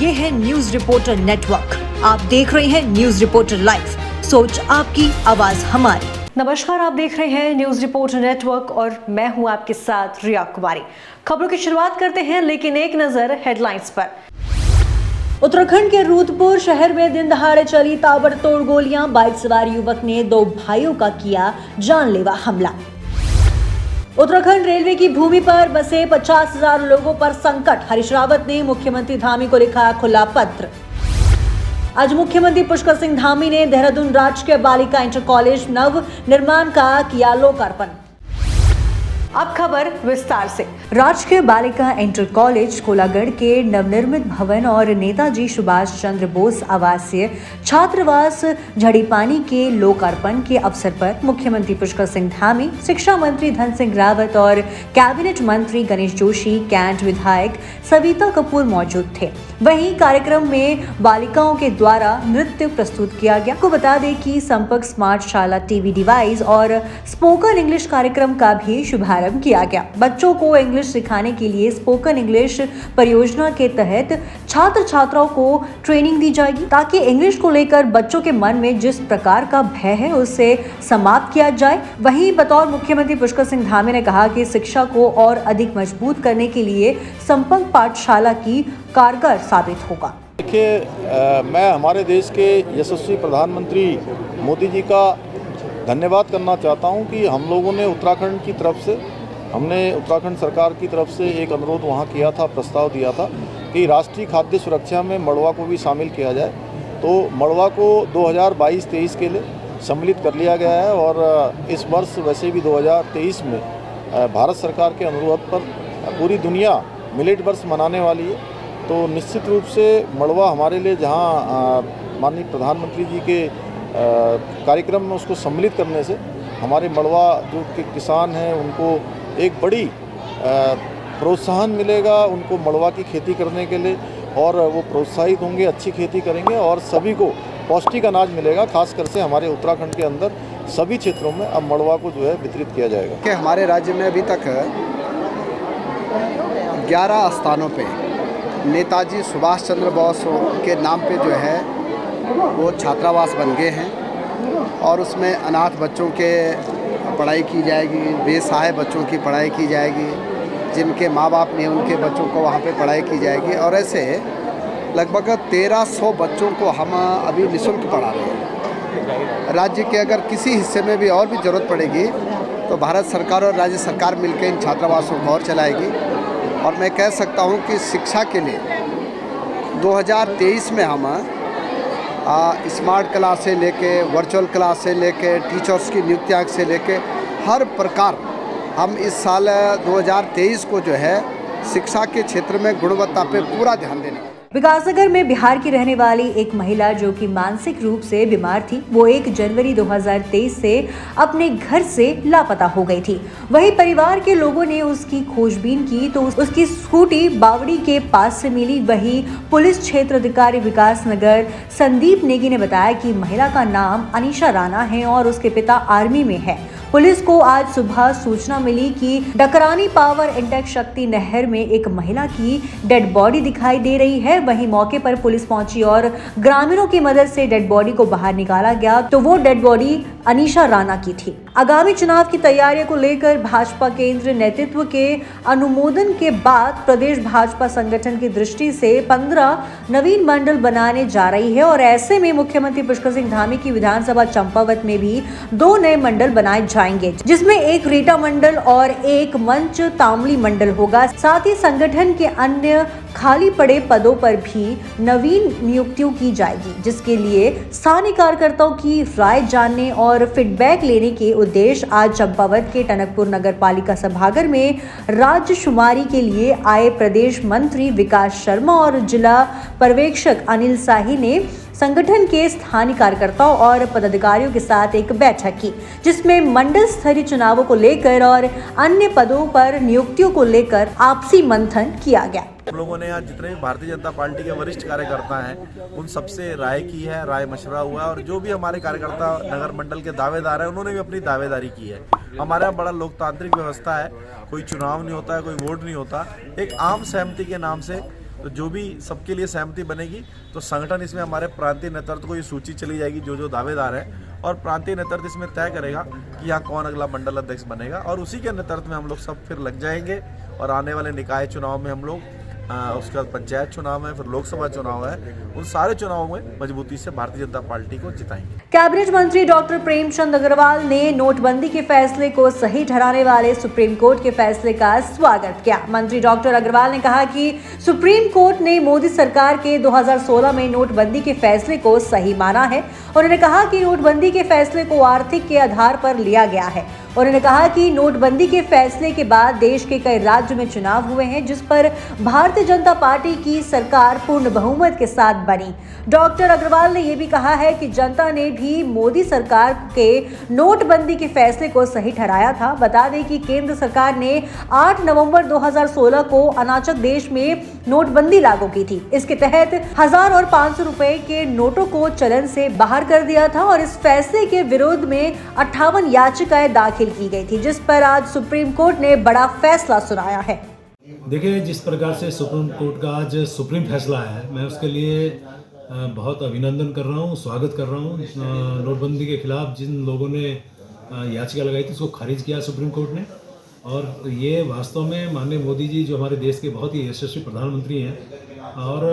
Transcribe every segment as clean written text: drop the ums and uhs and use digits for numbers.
ये है news reporter network. आप देख रहे हैं न्यूज रिपोर्टर लाइव, सोच आपकी, आवाज हमारी। नमस्कार, आप देख रहे हैं न्यूज रिपोर्टर नेटवर्क और मैं हूं आपके साथ रिया कुमारी। खबरों की शुरुआत करते हैं, लेकिन एक नजर हेडलाइंस पर। उत्तराखंड के रूदपुर शहर में दिन दहाड़े चली ताबड़तोड़ गोलियां, बाइक सवार युवक ने 2 भाइयों का किया जानलेवा हमला। उत्तराखंड रेलवे की भूमि पर बसे 50,000 लोगों पर संकट, हरीश रावत ने मुख्यमंत्री धामी को लिखा खुला पत्र। आज मुख्यमंत्री पुष्कर सिंह धामी ने देहरादून राजकीय बालिका इंटर कॉलेज नव निर्माण का किया लोकार्पण। अब खबर विस्तार से। राजकीय बालिका इंटर कॉलेज कोलागढ़ के नवनिर्मित भवन और नेताजी सुभाष चंद्र बोस आवासीय छात्रावास झड़ीपानी के लोकार्पण के अवसर पर मुख्यमंत्री पुष्कर सिंह धामी, शिक्षा मंत्री धन सिंह रावत और कैबिनेट मंत्री गणेश जोशी, कैंट विधायक सविता कपूर मौजूद थे। वहीं कार्यक्रम में बालिकाओं के द्वारा नृत्य प्रस्तुत किया गया। आपको बता दें कि संपर्क स्मार्ट शाला टीवी डिवाइस और स्पोकन इंग्लिश कार्यक्रम का भी शुभारंभ किया गया। बच्चों को इंग्लिश सिखाने के लिए स्पोकन इंग्लिश परियोजना के तहत छात्र छात्राओं को ट्रेनिंग दी जाएगी, ताकि इंग्लिश को लेकर बच्चों के मन में जिस प्रकार का भय है उसे समाप्त किया जाए। वहीं बतौर मुख्यमंत्री पुष्कर सिंह धामी ने कहा कि शिक्षा को और अधिक मजबूत करने के लिए संपर्क पाठशाला की कारगर साबित होगा। देखिए, मैं हमारे देश के यशस्वी प्रधानमंत्री मोदी जी का धन्यवाद करना चाहता हूं कि हम लोगों ने उत्तराखंड की तरफ से, हमने उत्तराखंड सरकार की तरफ से एक अनुरोध वहां किया था, प्रस्ताव दिया था कि राष्ट्रीय खाद्य सुरक्षा में मड़वा को भी शामिल किया जाए। तो मड़वा को 2022-23 के लिए सम्मिलित कर लिया गया है और इस वर्ष वैसे भी 2023 में भारत सरकार के अनुरोध पर पूरी दुनिया मिलेट वर्ष मनाने वाली है। तो निश्चित रूप से मड़वा हमारे लिए, जहाँ माननीय प्रधानमंत्री जी के कार्यक्रम में उसको सम्मिलित करने से हमारे मड़वा जो के किसान हैं उनको एक बड़ी प्रोत्साहन मिलेगा, उनको मड़वा की खेती करने के लिए, और वो प्रोत्साहित होंगे, अच्छी खेती करेंगे और सभी को पौष्टिक अनाज मिलेगा। खासकर से हमारे उत्तराखंड के अंदर सभी क्षेत्रों में अब मड़वा को जो है वितरित किया जाएगा। कि हमारे राज्य में अभी तक 11 स्थानों पे नेताजी सुभाष चंद्र बोस के नाम पे जो है वो छात्रावास बन गए हैं और उसमें अनाथ बच्चों के पढ़ाई की जाएगी, बेसहाय बच्चों की पढ़ाई की जाएगी, जिनके माँ बाप नहीं उनके बच्चों को वहाँ पे पढ़ाई की जाएगी। और ऐसे लगभग 1300 बच्चों को हम अभी निःशुल्क पढ़ा रहे हैं। राज्य के अगर किसी हिस्से में भी और भी ज़रूरत पड़ेगी तो भारत सरकार और राज्य सरकार मिलकर इन छात्रावासों को और चलाएगी। और मैं कह सकता हूँ कि शिक्षा के लिए 2023 में हम स्मार्ट क्लास से लेके वर्चुअल क्लास से लेके टीचर्स की नियुक्तियाँ से लेके हर प्रकार हम इस साल 2023 को जो है शिक्षा के क्षेत्र में गुणवत्ता पे पूरा ध्यान देने। विकासनगर में बिहार की रहने वाली एक महिला जो कि मानसिक रूप से बीमार थी, वो 1 जनवरी 2023 से अपने घर से लापता हो गई थी। वहीं परिवार के लोगों ने उसकी खोजबीन की तो उसकी स्कूटी बावड़ी के पास से मिली। वहीं पुलिस क्षेत्र अधिकारी विकासनगर संदीप नेगी ने बताया कि महिला का नाम अनीशा राणा है और उसके पिता आर्मी में है। पुलिस को आज सुबह सूचना मिली कि डकरानी पावर इंटेक शक्ति नहर में एक महिला की डेड बॉडी दिखाई दे रही है। वहीं मौके पर पुलिस पहुंची और ग्रामीणों की मदद से डेड बॉडी को बाहर निकाला गया तो वो डेड बॉडी अनीशा राणा की थी। आगामी चुनाव की तैयारियों को लेकर भाजपा केंद्र नेतृत्व के अनुमोदन के बाद प्रदेश भाजपा संगठन की दृष्टि से 15 नवीन मंडल बनाने जा रही है और ऐसे में मुख्यमंत्री पुष्कर सिंह धामी की विधानसभा चंपावत में भी 2 नए मंडल बनाए जाएंगे, जिसमें एक रीटा मंडल और एक मंच तामली मंडल होगा। साथ ही संगठन के अन्य खाली पड़े पदों पर भी नवीन नियुक्तियों की जाएगी, जिसके लिए स्थानीय कार्यकर्ताओं की राय जानने और फीडबैक लेने के उद्देश्य आज चंपावत के टनकपुर नगर पालिका सभागार में राज्य शुमारी के लिए आए प्रदेश मंत्री विकास शर्मा और जिला पर्यवेक्षक अनिल शाही ने संगठन के स्थानीय कार्यकर्ताओं और पदाधिकारियों के साथ एक बैठक की, जिसमें मंडल स्तरीय चुनावों को लेकर और अन्य पदों पर नियुक्तियों को लेकर आपसी मंथन किया गया। हम लोगों ने आज जितने भी भारतीय जनता पार्टी के वरिष्ठ कार्यकर्ता हैं उन सबसे राय की है, राय मशवरा हुआ है और जो भी हमारे कार्यकर्ता नगर मंडल के दावेदार हैं उन्होंने भी अपनी दावेदारी की है। हमारे यहाँ बड़ा लोकतांत्रिक व्यवस्था है, कोई चुनाव नहीं होता है, कोई वोट नहीं होता, एक आम सहमति के नाम से तो जो भी सबके लिए सहमति बनेगी तो संगठन इसमें हमारे प्रांतीय नेतृत्व को ये सूची चली जाएगी जो दावेदार है, और प्रांतीय नेतृत्व इसमें तय करेगा कि यहाँ कौन अगला मंडल अध्यक्ष बनेगा, और उसी के नेतृत्व में हम लोग सब फिर लग जाएंगे और आने वाले निकाय चुनाव में हम लोग उसके बाद पंचायत चुनाव है, फिर लोकसभा चुनाव है, उन सारे चुनावों में मजबूती से भारतीय जनता पार्टी को जिताएंगे। कैबिनेट मंत्री डॉक्टर प्रेमचंद अग्रवाल ने नोटबंदी के फैसले को सही ठहराने वाले सुप्रीम कोर्ट के फैसले का स्वागत किया। मंत्री डॉक्टर अग्रवाल ने कहा कि सुप्रीम कोर्ट ने मोदी सरकार के 2016 में नोटबंदी के फैसले को सही माना है। उन्होंने कहा कि नोटबंदी के फैसले को आर्थिक के आधार पर लिया गया है। उन्होंने कहा कि नोटबंदी के फैसले के बाद देश के कई राज्यों में चुनाव हुए हैं, जिस पर भारतीय जनता पार्टी की सरकार पूर्ण बहुमत के साथ बनी। डॉक्टर अग्रवाल ने यह भी कहा है कि जनता ने भी मोदी सरकार के नोटबंदी के फैसले को सही ठहराया था। बता दें कि केंद्र सरकार ने 8 नवंबर 2016 को अनाचक देश में नोटबंदी लागू की थी। इसके तहत 1000 और 500 रुपए के नोटों को चलन से बाहर कर दिया था और इस फैसले के विरोध में 58 याचिकाएं दाखिल की गई थी, जिस पर आज सुप्रीम कोर्ट ने बड़ा फैसला सुनाया है। देखिए, जिस प्रकार से सुप्रीम कोर्ट का आज सुप्रीम फैसला आया है, मैं उसके लिए बहुत अभिनंदन कर रहा हूँ, स्वागत कर रहा हूँ। नोटबंदी के खिलाफ जिन लोगों ने याचिका लगाई थी उसको खारिज किया सुप्रीम कोर्ट ने, और ये वास्तव में माननीय मोदी जी जो हमारे देश के बहुत ही यशस्वी प्रधानमंत्री हैं और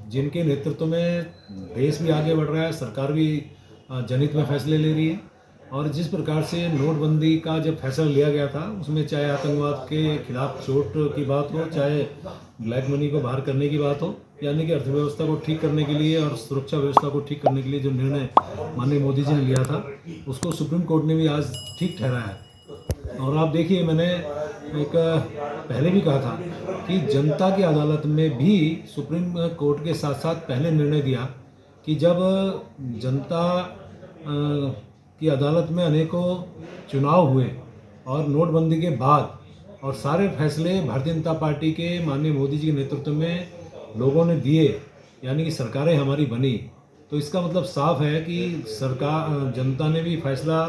जिनके नेतृत्व में देश भी आगे बढ़ रहा है, सरकार भी जनहित में फैसले ले रही है, और जिस प्रकार से नोटबंदी का जब फैसला लिया गया था उसमें चाहे आतंकवाद के खिलाफ चोट की बात हो, चाहे ब्लैक मनी को बाहर करने की बात हो, यानी कि अर्थव्यवस्था को ठीक करने के लिए और सुरक्षा व्यवस्था को ठीक करने के लिए जो निर्णय माननीय मोदी जी ने लिया था उसको सुप्रीम कोर्ट ने भी आज ठीक ठहराया है। और आप देखिए, मैंने एक पहले भी कहा था कि जनता की अदालत में भी सुप्रीम कोर्ट के साथ साथ पहले निर्णय दिया कि जब जनता की अदालत में अनेकों चुनाव हुए और नोटबंदी के बाद और सारे फैसले भारतीय जनता पार्टी के माननीय मोदी जी के नेतृत्व में लोगों ने दिए, यानी कि सरकारें हमारी बनी, तो इसका मतलब साफ है कि सरकार जनता ने भी फैसला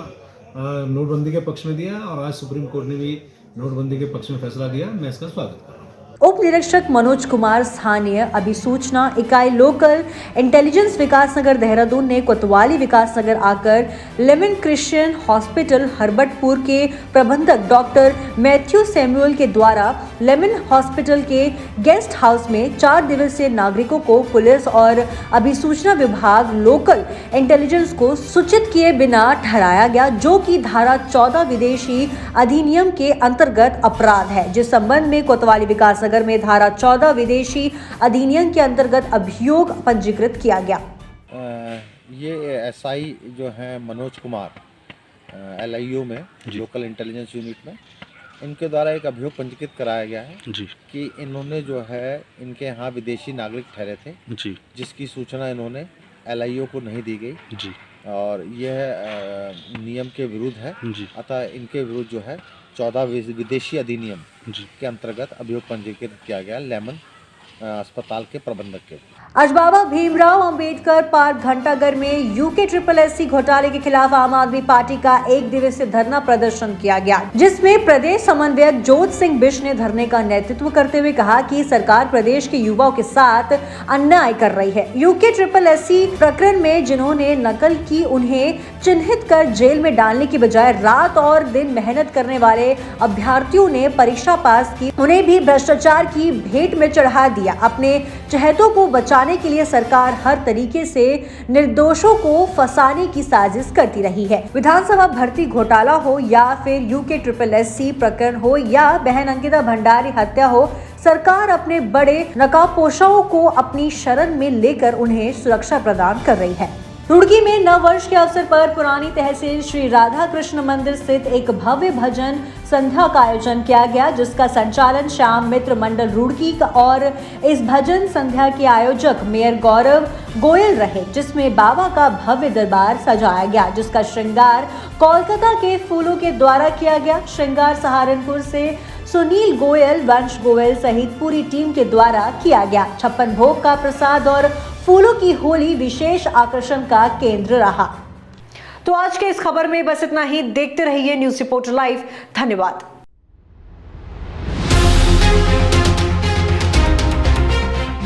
नोटबंदी के पक्ष में दिया और आज सुप्रीम कोर्ट ने भी नोटबंदी के पक्ष में फैसला दिया। मैं इसका स्वागत कर रहा हूँ। उप निरीक्षक मनोज कुमार, स्थानीय अभिसूचना इकाई लोकल इंटेलिजेंस विकासनगर देहरादून ने कोतवाली विकासनगर आकर लेमन क्रिश्चियन हॉस्पिटल हरबटपुर के प्रबंधक डॉक्टर मैथ्यू सैमुअल के द्वारा लेमन हॉस्पिटल के गेस्ट हाउस में 4 दिवसीय नागरिकों को पुलिस और अभिसूचना विभाग लोकल इंटेलिजेंस को सूचित किए बिना ठहराया गया, जो कि धारा 14 विदेशी अधिनियम के अंतर्गत अपराध है, जिस संबंध में कोतवाली विकासनगर में धारा 14 विदेशी अधिनियम के अंतर्गत अभियोग पंजीकृत किया गया। ये एसआई जो है मनोज कुमार LIU में लोकल इंटेलिजेंस यूनिट में, इनके द्वारा एक अभियोग पंजीकृत कराया गया है जी कि इन्होंने जो है इनके यहाँ विदेशी नागरिक ठहरे थे जी, जिसकी सूचना इन्होंने LIO को नहीं दी गई जी, और यह नियम के विरुद्ध है जी। अतः इनके विरुद्ध जो है 14 विदेशी अधिनियम के अंतर्गत अभियोग पंजीकृत किया गया लेमन अस्पताल के प्रबंधक के। आज बाबा भीमराव अंबेडकर पार्क घंटाघर में UKSSC घोटाले के खिलाफ आम आदमी पार्टी का 1 दिवसीय धरना प्रदर्शन किया गया, जिसमें प्रदेश समन्वयक जोत सिंह बिष्ट ने धरने का नेतृत्व करते हुए कहा कि सरकार प्रदेश के युवाओं के साथ अन्याय कर रही है। UKSSC प्रकरण में जिन्होंने नकल की, उन्हें चिन्हित कर जेल में डालने की बजाय रात और दिन मेहनत करने वाले अभ्यर्थियों ने परीक्षा पास की, उन्हें भी भ्रष्टाचार की भेंट में चढ़ा दिया। अपने चहेतों को बचाने के लिए सरकार हर तरीके से निर्दोषों को फंसाने की साजिश करती रही है। विधानसभा भर्ती घोटाला हो या फिर UKSSC प्रकरण हो या बहन अंकिता भंडारी हत्या हो, सरकार अपने बड़े नकाबपोशों को अपनी शरण में लेकर उन्हें सुरक्षा प्रदान कर रही है। रुड़की में नव वर्ष के अवसर पर पुरानी तहसील श्री राधा कृष्ण मंदिर स्थित एक भव्य भजन संध्या का आयोजन किया गया, जिसका संचालन श्याम मित्र मंडल रुड़की और इस भजन संध्या के आयोजक मेयर गौरव गोयल रहे, जिसमें बाबा का भव्य दरबार सजाया गया, जिसका श्रृंगार कोलकाता के फूलों के द्वारा किया गया। श्रृंगार सहारनपुर से सुनील गोयल, वंश गोयल सहित पूरी टीम के द्वारा किया गया। 56 भोग का प्रसाद और फूलों की होली विशेष आकर्षण का केंद्र रहा। तो आज के इस खबर में बस इतना ही। देखते रहिए न्यूज़ रिपोर्टर लाइव। धन्यवाद।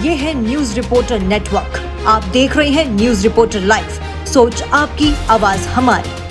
ये हैं न्यूज रिपोर्टर नेटवर्क। आप देख रहे हैं न्यूज रिपोर्टर लाइव। सोच आपकी, आवाज हमारी।